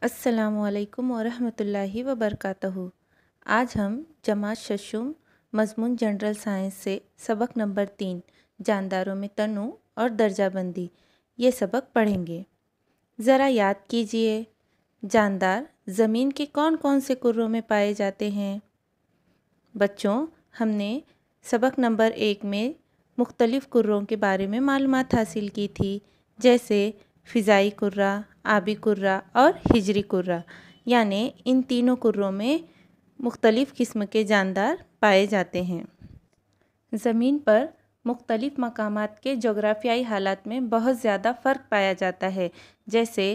अस्सलामु अलैकुम वरहमतुल्लाहि वबरकातुहू। आज हम जमात शशुम मज़मून जनरल साइंस से सबक नंबर 3 जानदारों में तनु और दर्जाबंदी ये सबक पढ़ेंगे। ज़रा याद कीजिए, जानदार ज़मीन के कौन कौन से कुर्रों में पाए जाते हैं। बच्चों, हमने सबक नंबर 1 में मुख्तलिफ़ कुर्रों के बारे में मालूमात हासिल की थी, जैसे फ़िज़ाई कुर्रा, आबी कुर्रा और हिजरी कुर्रा। यानी इन तीनों कुर्रों में मुख्तलिफ़ किस्म के जानदार पाए जाते हैं। ज़मीन पर मुख्तलिफ़ मकामात के जोग्राफियाई हालात में बहुत ज़्यादा फ़र्क पाया जाता है। जैसे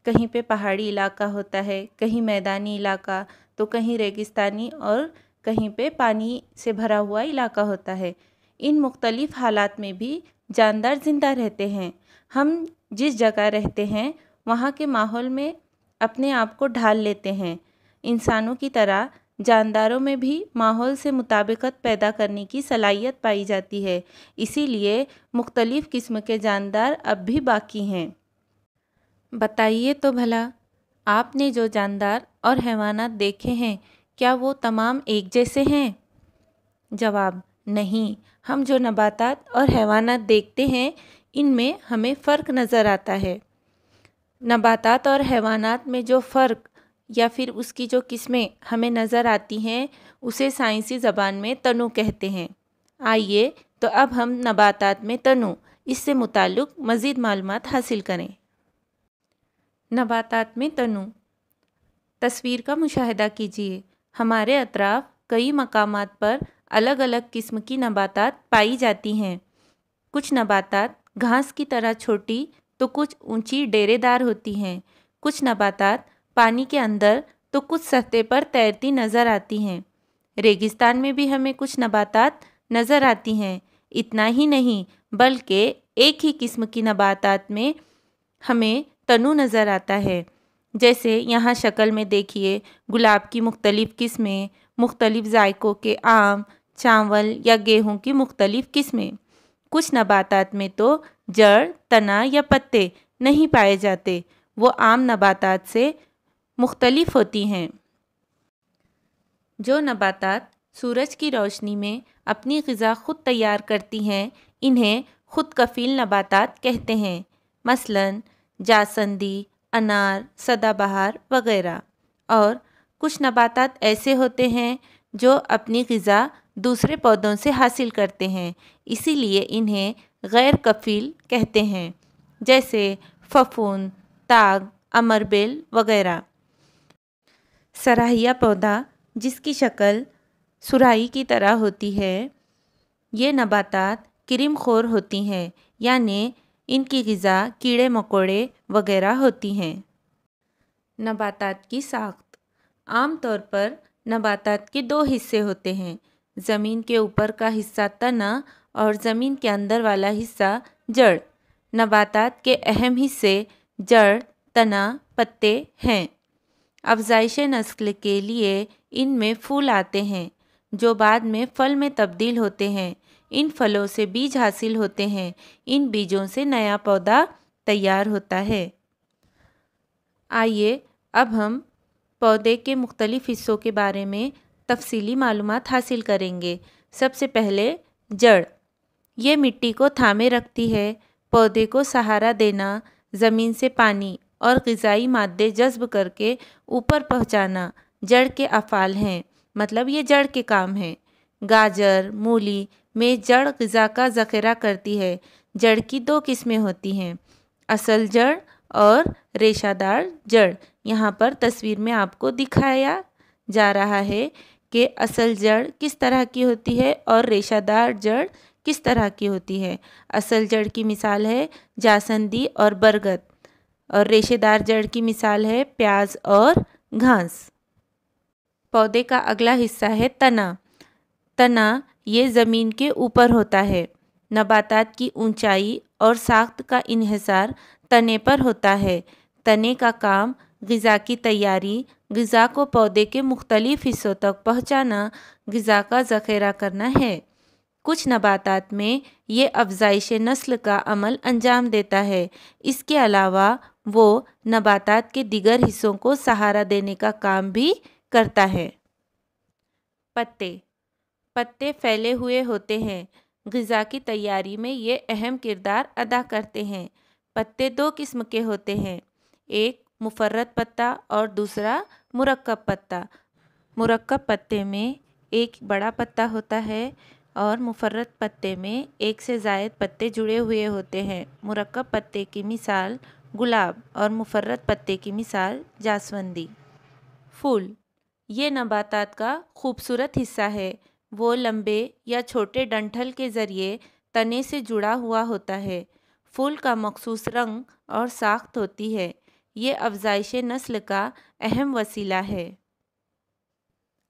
कहीं पे पहाड़ी इलाका होता है, कहीं मैदानी इलाका, तो कहीं रेगिस्तानी और कहीं पे पानी से भरा हुआ इलाका होता है। इन मुख्तलिफ़ हालात में भी जानदार ज़िंदा रहते हैं। हम जिस जगह रहते हैं वहाँ के माहौल में अपने आप को ढाल लेते हैं। इंसानों की तरह जानदारों में भी माहौल से मुताबिकत पैदा करने की सलाहियत पाई जाती है। इसीलिए मुख्तलिफ़ किस्म के जानदार अब भी बाकी हैं। बताइए तो भला, आपने जो जानदार और हैवानात देखे हैं, क्या वो तमाम एक जैसे हैं? जवाब: नहीं। हम जो नबातात और हैवानात देखते हैं, इनमें हमें फ़र्क नज़र आता है। नबातात और हैवानात में जो फ़र्क या फिर उसकी जो किस्में हमें नज़र आती हैं, उसे साइंसी ज़बान में तनु कहते हैं। आइए तो अब हम नबातात में तनु, इससे मुताल्लिक़ मज़ीद मालूमात हासिल करें। नबातात में तनु। तस्वीर का मुशाहिदा कीजिए। हमारे अतराफ़ कई मकामात पर अलग अलग किस्म की नबातात पाई जाती हैं। कुछ नबातात घास की तरह छोटी तो कुछ ऊंची डेरेदार होती हैं। कुछ नबातात पानी के अंदर तो कुछ सतह पर तैरती नज़र आती हैं। रेगिस्तान में भी हमें कुछ नबातात नज़र आती हैं। इतना ही नहीं, बल्कि एक ही किस्म की नबातात में हमें तनु नज़र आता है। जैसे यहाँ शक्ल में देखिए, गुलाब की मुख्तलिफ़ किस्में, मुख्तलिफ़ जायकों के आम, चावल या गेहूँ की मुख्तलिफ़ किस्में। कुछ नबातात में तो जड़, तना या पत्ते नहीं पाए जाते, वो आम नबातात से मुख्तलिफ़ होती हैं। जो नबातात सूरज की रोशनी में अपनी ग़िज़ा ख़ुद तैयार करती हैं, इन्हें ख़ुद कफ़ील नबातात कहते हैं। मसलन जासंदी, अनार, सदाबहार वग़ैरह। और कुछ नबातात ऐसे होते हैं जो अपनी ग़िज़ा दूसरे पौधों से हासिल करते हैं, इसीलिए इन्हें गैर कफ़ील कहते हैं। जैसे फफूंद, ताग, अमरबेल वग़ैरह। सराहिया पौधा, जिसकी शक्ल सुराही की तरह होती है, ये नबातात किरिमखोर होती हैं, यानी इनकी ग़िज़ा कीड़े मकोड़े वग़ैरह होती हैं। नबातात की साख्त। आम तौर पर नबातात के दो हिस्से होते हैं, ज़मीन के ऊपर का हिस्सा तना और ज़मीन के अंदर वाला हिस्सा जड़। नबातात के अहम हिस्से जड़, तना, पत्ते हैं। अफ़ज़ाइश नस्ल के लिए इनमें फूल आते हैं, जो बाद में फल में तब्दील होते हैं। इन फलों से बीज हासिल होते हैं। इन बीजों से नया पौधा तैयार होता है। आइए अब हम पौधे के मुख्तलिफ़ हिस्सों के बारे में तफसीली मालूमात हासिल करेंगे। सबसे पहले जड़। ये मिट्टी को थामे रखती है। पौधे को सहारा देना, ज़मीन से पानी और ग़िज़ाई मादे जज़्ब करके ऊपर पहुँचाना जड़ के अफ़ाल हैं, मतलब ये जड़ के काम हैं। गाजर, मूली में जड़ ग़िज़ा का ज़ख़ीरा करती है। जड़ की दो किस्में होती हैं, असल जड़ और रेशादार जड़। यहाँ पर तस्वीर में आपको दिखाया जा रहा है कि असल जड़ किस तरह की होती है और रेशादार जड़ किस तरह की होती है। असल जड़ की मिसाल है जासंदी और बरगद, और रेशेदार जड़ की मिसाल है प्याज और घास। पौधे का अगला हिस्सा है तना। तना ये ज़मीन के ऊपर होता है। नबातात की ऊंचाई और साख्त का इन्हिसार तने पर होता है। तने का काम ग़िज़ा की तैयारी, ग़िज़ा को पौधे के मुख्तलिफ़ हिस्सों तक पहुँचाना, ग़िज़ा का ज़ख़ीरा करना है। कुछ नबातात में ये अफ़ज़ाइश नस्ल का अमल अंजाम देता है। इसके अलावा वो नबातात के दिगर हिस्सों को सहारा देने का काम भी करता है। पत्ते पत्ते फैले हुए होते हैं। ग़िज़ा की तैयारी में ये अहम किरदार अदा करते हैं। पत्ते दो किस्म के होते हैं, एक मुफर्रत पत्ता और दूसरा मुरक्कब पत्ता। मुरक्कब पत्ते में एक बड़ा पत्ता होता है और मुफर्रत पत्ते में एक से ज़ायद पत्ते जुड़े हुए होते हैं। मुरक्कब पत्ते की मिसाल गुलाब और मुफर्रत पत्ते की मिसाल जास्वंदी। फूल ये नबातात का खूबसूरत हिस्सा है। वो लंबे या छोटे डंठल के ज़रिए तने से जुड़ा हुआ होता है। फूल का मखसूस रंग और साख्त होती है। ये अफज़ाइश नस्ल का अहम वसीला है।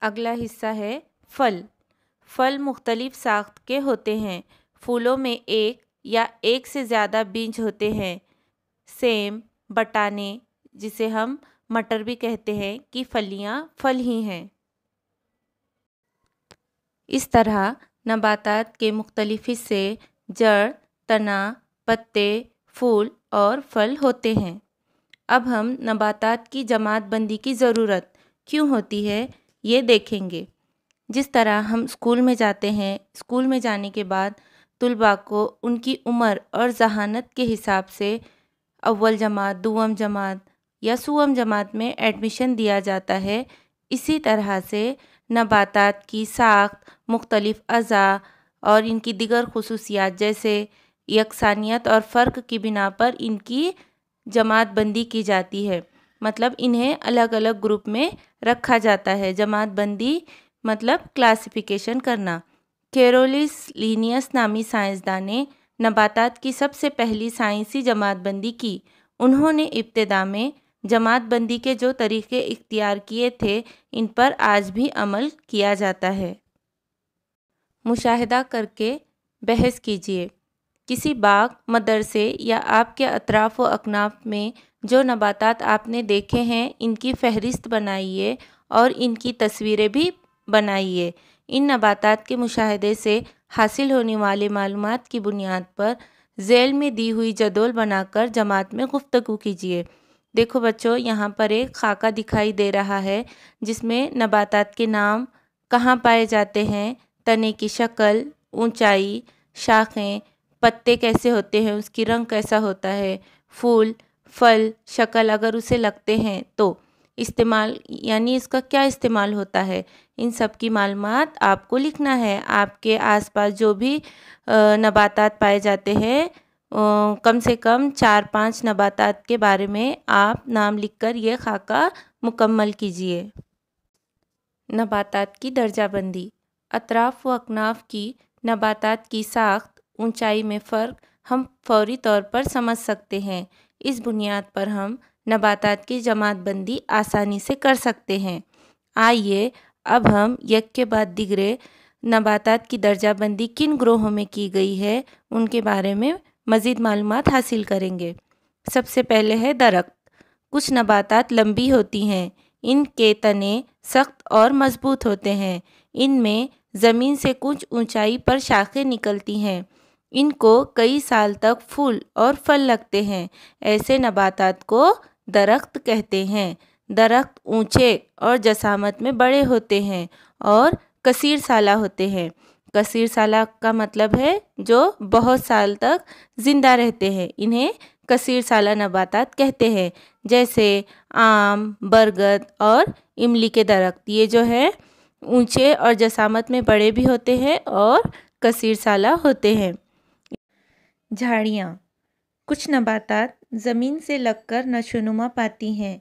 अगला हिस्सा है फल। फल मुख्तलिफ साख्त के होते हैं। फूलों में एक या एक से ज़्यादा बीज होते हैं। सेम, बटाने, जिसे हम मटर भी कहते हैं, की फलियाँ फल ही हैं। इस तरह नबातात के मुख्तलिफ हिस्से जड़, तना, पत्ते, फूल और फल होते हैं। अब हम नबातात की जमात बंदी की ज़रूरत क्यों होती है ये देखेंगे। जिस तरह हम स्कूल में जाते हैं, स्कूल में जाने के बाद तुलबा को उनकी उम्र और ज़हानत के हिसाब से अव्वल जमात, दुवम जमात या सुवम जमात में एडमिशन दिया जाता है। इसी तरह से नबातात की साख्त, मुख्तलिफ अज़ा और इनकी दिगर खुसूसियात जैसे यकसानियत और फ़र्क की बिना पर इनकी जमात बंदी की जाती है। मतलब इन्हें अलग अलग ग्रुप में रखा जाता है। जमात बंदी मतलब क्लासिफिकेशन करना। कैरोलिस लीनियस नामी साइंसदान ने नबातात की सबसे पहली साइंसी जमात बंदी की। उन्होंने इब्तिदा में जमात बंदी के जो तरीक़े इख्तियार किए थे, इन पर आज भी अमल किया जाता है। मुशाहिदा करके बहस कीजिए। किसी बाग, मदरसे या आपके अतराफ़ व अकनाफ में जो नबातात आपने देखे हैं, इनकी फ़हरिस्त बनाइए और इनकी तस्वीरें भी बनाइए। इन नबातात के मुशाहिदे से हासिल होने वाले मालूमात की बुनियाद पर ज़ैल में दी हुई जदौल बनाकर जमात में गुफ्तगू कीजिए। देखो बच्चों, यहाँ पर एक खाका दिखाई दे रहा है जिसमें नबातात के नाम, कहाँ पाए जाते हैं, तने की शक्ल, ऊंचाई, शाखें, पत्ते कैसे होते हैं, उसकी रंग कैसा होता है, फूल, फल, शक्ल अगर उसे लगते हैं तो इस्तेमाल यानी इसका क्या इस्तेमाल होता है, इन सब की मालूमात आपको लिखना है। आपके आसपास जो भी नबातात पाए जाते हैं, कम से कम 4-5 नबातात के बारे में आप नाम लिखकर ये खाका मुकम्मल कीजिए। नबातात की दर्जाबंदी। अतराफ़ व अकनाफ की नबातात की साख्त, ऊंचाई में फ़र्क हम फौरी तौर पर समझ सकते हैं। इस बुनियाद पर हम नबातात की जमात बंदी आसानी से कर सकते हैं। आइए अब हम एक के बाद दिगरे नबातात की दर्जाबंदी किन ग्रोहों में की गई है, उनके बारे में मज़ीद मालूमात हासिल करेंगे। सबसे पहले है दरख्त। कुछ नबातात लंबी होती हैं। इनके तने सख्त और मज़बूत होते हैं। इनमें ज़मीन से कुछ ऊंचाई पर शाखें निकलती हैं। इनको कई साल तक फूल और फल लगते हैं। ऐसे नबातात को दरख्त कहते हैं। दरख्त ऊंचे और जसामत में बड़े होते हैं और कसीर साला होते हैं। कसीर साला का मतलब है जो बहुत साल तक ज़िंदा रहते हैं। इन्हें कसीर साला नबातात कहते हैं। जैसे आम, बरगद और इमली के दरख्त, ये जो है ऊंचे और जसामत में बड़े भी होते हैं और कसीर साला होते हैं। झाड़ियाँ। कुछ नबातात ज़मीन से लगकर नशोनुमा पाती हैं।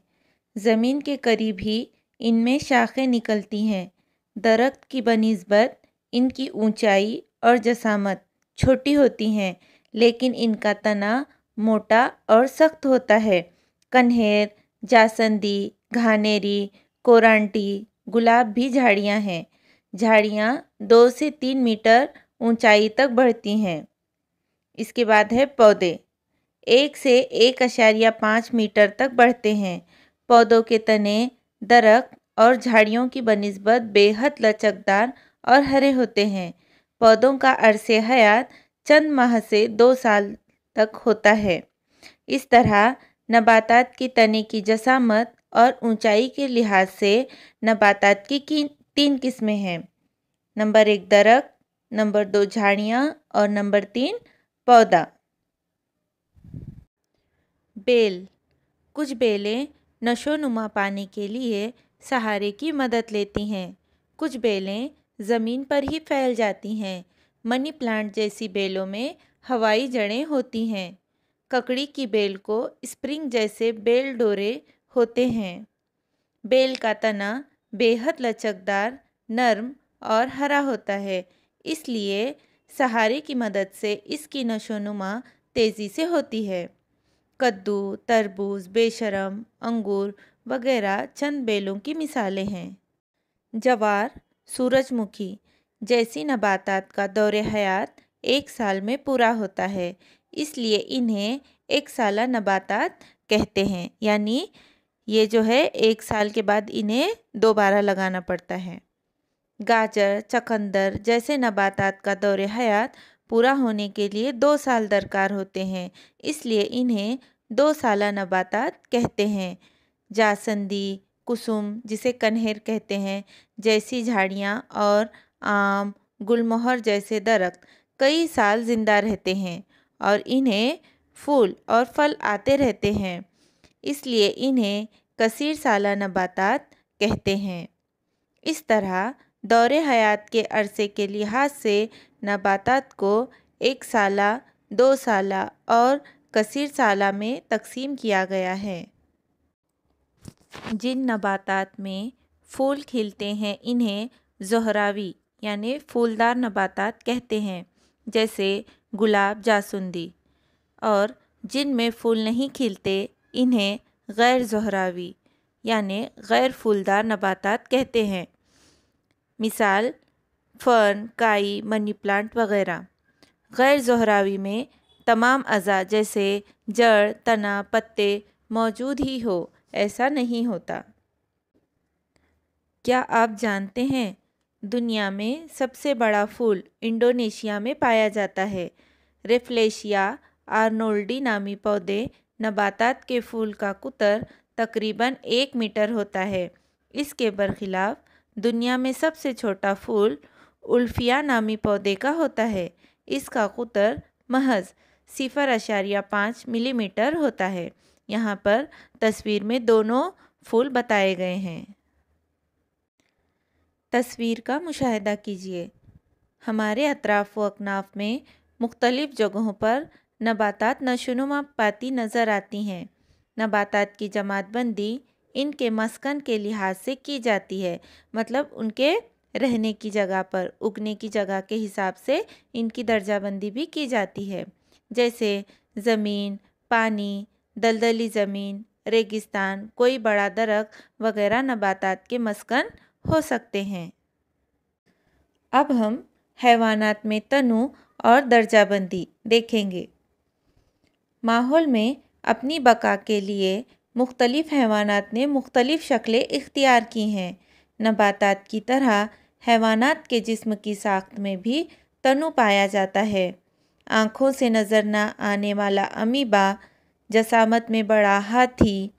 ज़मीन के करीब ही इनमें शाखें निकलती हैं। दरख्त की बनिस्बत इनकी ऊंचाई और जसामत छोटी होती हैं, लेकिन इनका तना मोटा और सख्त होता है। कन्हेर, जासंदी, घानेरी, कोरांटी, गुलाब भी झाड़ियाँ हैं। झाड़ियाँ 2 से 3 मीटर ऊंचाई तक बढ़ती हैं। इसके बाद है पौधे। 1 से 1.5 मीटर तक बढ़ते हैं। पौधों के तने दरख्त और झाड़ियों की बनिस्बत बेहद लचकदार और हरे होते हैं। पौधों का अरसे हयात चंद माह से 2 साल तक होता है। इस तरह नबातात की तने की जसामत और ऊंचाई के लिहाज से नबातात की 3 किस्में हैं। नंबर 1 दरख्त, नंबर 2 झाड़ियाँ और नंबर 3 पौधा। बेल। कुछ बेलें नशोनुमा पाने के लिए सहारे की मदद लेती हैं। कुछ बेलें ज़मीन पर ही फैल जाती हैं। मनी प्लांट जैसी बेलों में हवाई जड़ें होती हैं। ककड़ी की बेल को स्प्रिंग जैसे बेल डोरे होते हैं। बेल का तना बेहद लचकदार, नर्म और हरा होता है, इसलिए सहारे की मदद से इसकी नशोनुमा तेज़ी से होती है। कद्दू, तरबूज, बेशरम, अंगूर वगैरह चंद बेलों की मिसालें हैं। जवार, सूरजमुखी जैसी नबातात का दौरे हयात 1 साल में पूरा होता है, इसलिए इन्हें एक साला नबातात कहते हैं, यानी ये जो है 1 साल के बाद इन्हें दोबारा लगाना पड़ता है। गाजर, चकंदर जैसे नबातात का दौरे हयात पूरा होने के लिए 2 साल दरकार होते हैं, इसलिए इन्हें 2 साला नबातात कहते हैं। जासंदी, कुसुम जिसे कन्हेर कहते हैं जैसी झाड़ियाँ और आम, गुलमोहर जैसे दरख्त कई साल जिंदा रहते हैं और इन्हें फूल और फल आते रहते हैं, इसलिए इन्हें कसीर साला नबातात कहते हैं। इस तरह दौरे हयात के अरसे के लिहाज से नबातात को 1 साला, 2 साला और कसीर साला में तकसीम किया गया है। जिन नबातात में फूल खिलते हैं इन्हें ज़ोहरावी यानी फूलदार नबातात कहते हैं, जैसे गुलाब, जासुंदी। और जिन में फूल नहीं खिलते इन्हें गैर ज़ोहरावी यानी गैर फूलदार नबातात कहते हैं। मिसाल फर्न, काई, मनी प्लांट वगैरह। गैर ज़ोहरावी में तमाम अज़ा जैसे जड़, तना, पत्ते मौजूद ही हो ऐसा नहीं होता। क्या आप जानते हैं दुनिया में सबसे बड़ा फूल इंडोनेशिया में पाया जाता है। रेफ्लेशिया आर्नोल्डी नामी पौधे नबातात के फूल का कुतर तकरीबन 1 मीटर होता है। इसके बरखिलाफ दुनिया में सबसे छोटा फूल उल्फिया नामी पौधे का होता है। इसका कुतर महज 0.5 मिलीमीटर होता है। यहाँ पर तस्वीर में दोनों फूल बताए गए हैं। तस्वीर का मुशाहिदा कीजिए। हमारे अतराफ व अकनाफ में मुख्तलिफ़ जगहों पर नबातात नशोनुमा पाती नज़र आती हैं। नबातात की जमातबंदी इनके मस्कन के लिहाज से की जाती है, मतलब उनके रहने की जगह पर, उगने की जगह के हिसाब से इनकी दर्जाबंदी भी की जाती है। जैसे ज़मीन, पानी, दलदली ज़मीन, रेगिस्तान, कोई बड़ा दरख्त वगैरह नबातात के मस्कन हो सकते हैं। अब हम हैवानात में तनु और दर्जाबंदी देखेंगे। माहौल में अपनी बका के लिए मुख्तलिफ़ हैवानात ने मुख्तलिफ़ शक्लें इख्तियार की हैं। नबातात की तरह हैवानात के जिस्म की साख्त में भी तनु पाया जाता है। आँखों से नज़र न आने वाला अमीबा, जसामत में बड़ा हाथी,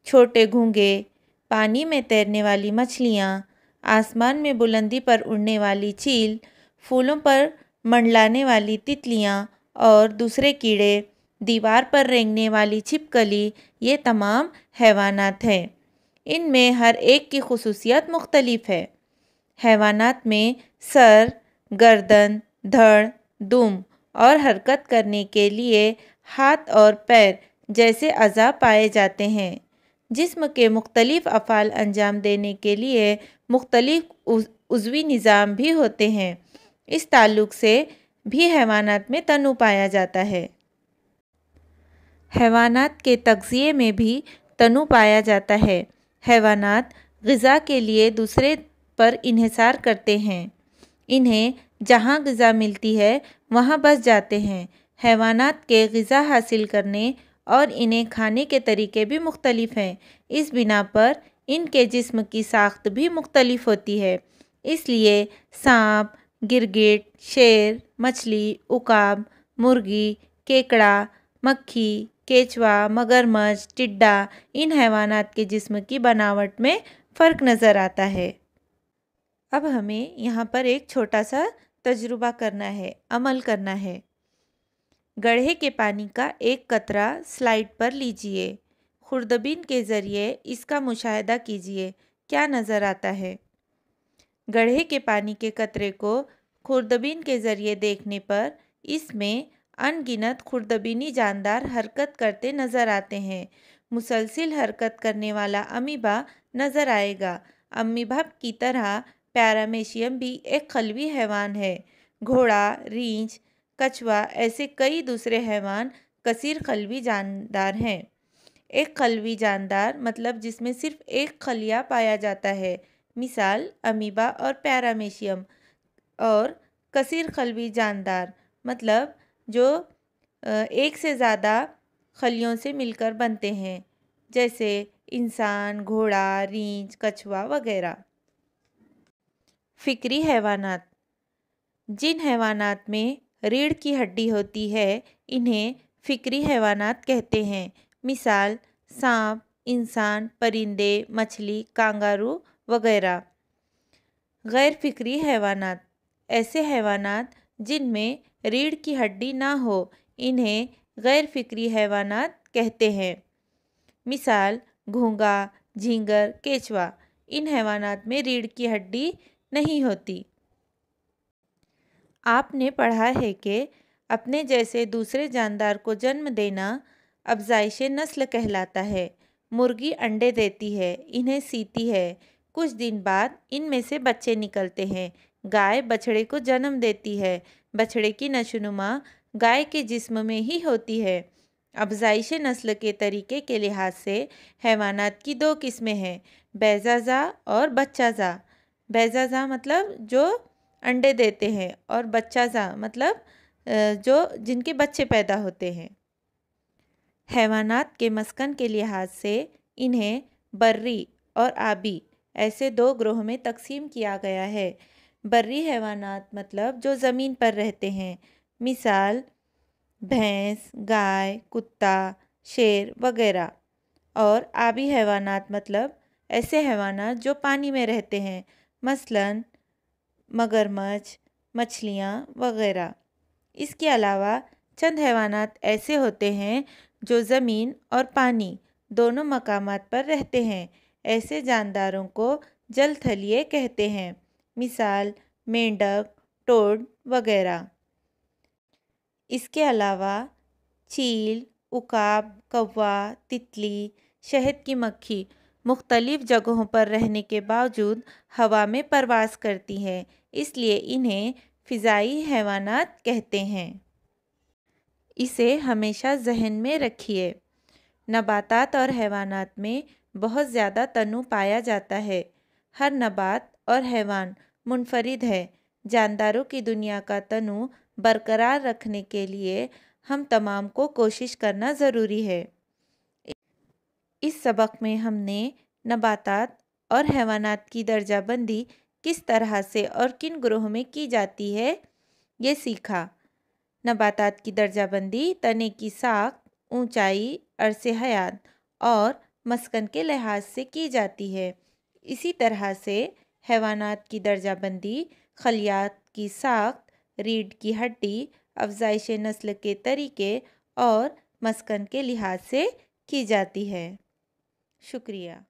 छोटे घोंघे, पानी में तैरने वाली मछलियाँ, आसमान में बुलंदी पर उड़ने वाली चील, फूलों पर मंडलाने वाली तितलियाँ और दूसरे कीड़े, दीवार पर रेंगने वाली छिपकली, ये तमाम हैवानात हैं। इनमें हर एक की खुसूसियत मुख्तलिफ है। हैवानात में सर, गर्दन, धड़, दुम और हरकत करने के लिए हाथ और पैर जैसे अज़ा पाए जाते हैं। जिस्म के मुख्तलिफ अफ़ाल अंजाम देने के लिए मुख्तलिफ उज़वी निज़ाम भी होते हैं। इस ताल्लुक़ से भी हैवानात में तनु पाया जाता है। हैवानात के तग़ज़िये में भी तनु पाया जाता है। हैवानात ग़िज़ा के लिए दूसरे पर इन्हिसार करते हैं। इन्हें जहाँ ग़िज़ा मिलती है वहाँ बस जाते हैं। हैवानात के ग़िज़ा हासिल करने और इन्हें खाने के तरीके भी मुख्तलिफ हैं। इस बिना पर इनके जिस्म की साख्त भी मुख्तलिफ होती है। इसलिए सांप, गिरगिट, शेर, मछली, उकाब, मुर्गी, केकड़ा, मक्खी, केचुआ, मगरमच्छ, टिड्डा, इन हैवानात के जिस्म की बनावट में फ़र्क नज़र आता है। अब हमें यहाँ पर एक छोटा सा तजुर्बा करना है, अमल करना है। गड्ढे के पानी का एक कतरा स्लाइड पर लीजिए। खुर्दबीन के ज़रिए इसका मुशाहिदा कीजिए, क्या नज़र आता है। गड्ढे के पानी के कतरे को खुर्दबीन के ज़रिए देखने पर इसमें अनगिनत खुर्दबीनी जानदार हरकत करते नज़र आते हैं। मुसलसिल हरकत करने वाला अमीबा नज़र आएगा। अमीबा की तरह पैरामेशियम भी एक खलवी हैवान है। घोड़ा, रींछ, कछुआ ऐसे कई दूसरे हैवान कसीर खलवी जानदार हैं। एक खलवी जानदार मतलब जिसमें सिर्फ एक खलिया पाया जाता है, मिसाल अमीबा और पैरामेशियम। और कसीर खलवी जानदार मतलब जो एक से ज़्यादा खलियों से मिलकर बनते हैं, जैसे इंसान, घोड़ा, रींछ, कछुआ वगैरह। फिक्री हैवानात। जिन हैवानात में रीढ़ की हड्डी होती है इन्हें फिक्री हैवानात कहते हैं, मिसाल सांप, इंसान, परिंदे, मछली, कांगारू वगैरह। गैर फिक्री हैवानात। ऐसे हैवानात जिनमें रीढ़ की हड्डी ना हो इन्हें गैर फिक्री हैवानात कहते हैं, मिसाल घोंघा, झींगर, केचुआ। इन हैवानात में रीढ़ की हड्डी नहीं होती। आपने पढ़ा है कि अपने जैसे दूसरे जानदार को जन्म देना अफ़ज़ाइश नस्ल कहलाता है। मुर्गी अंडे देती है, इन्हें सीती है। कुछ दिन बाद इनमें से बच्चे निकलते हैं। गाय बछड़े को जन्म देती है। बछड़े की नशोनुमा गाय के जिस्म में ही होती है। अफ़ज़ाइश नस्ल के तरीके के लिहाज से हैवानात की दो किस्में हैं, बैज़ाज़ा और बच्चाज़ा। बैज़ाज़ा मतलब जो अंडे देते हैं और बच्चाज़ा मतलब जो जिनके बच्चे पैदा होते हैं। हैवानात के मस्कन के लिहाज से इन्हें बर्री और आबी ऐसे दो ग्रोह में तकसीम किया गया है। बर्री हैवानात मतलब जो ज़मीन पर रहते हैं, मिसाल भैंस, गाय, कुत्ता, शेर वगैरह। और आबी हैवानात मतलब ऐसे हैवानात जो पानी में रहते हैं, मसलन मगरमच्छ, मछलियाँ वगैरह। इसके अलावा चंद हैवानात ऐसे होते हैं जो ज़मीन और पानी दोनों मकामात पर रहते हैं। ऐसे जानदारों को जलथलीय कहते हैं, मिसाल मेंढक, टोड वगैरह। इसके अलावा चील, उकाब, कौवा, तितली, शहद की मक्खी मुख्तलिफ़ जगहों पर रहने के बावजूद हवा में परवास करती हैं, इसलिए इन्हें फ़िज़ाई हैवानात कहते हैं। इसे हमेशा जहन में रखिए। नबातात और हैवानात में बहुत ज़्यादा तनु पाया जाता है। हर नबात और हैवान मुनफरिद है। जानदारों की दुनिया का तनु बरकरार रखने के लिए हम तमाम को कोशिश करना ज़रूरी है। इस सबक में हमने नबातात और हैवानात की दर्जाबंदी किस तरह से और किन ग्रोह में की जाती है ये सीखा। नबातात की दर्जाबंदी तने की साख, ऊंचाई, अरसे हयात और मस्कन के लिहाज से की जाती है। इसी तरह से हैवानात की दर्जाबंदी खलियात की साख्त, रीढ़ की हड्डी, अफ़ज़ाइश नस्ल के तरीके और मस्कन के लिहाज से की जाती है। शुक्रिया।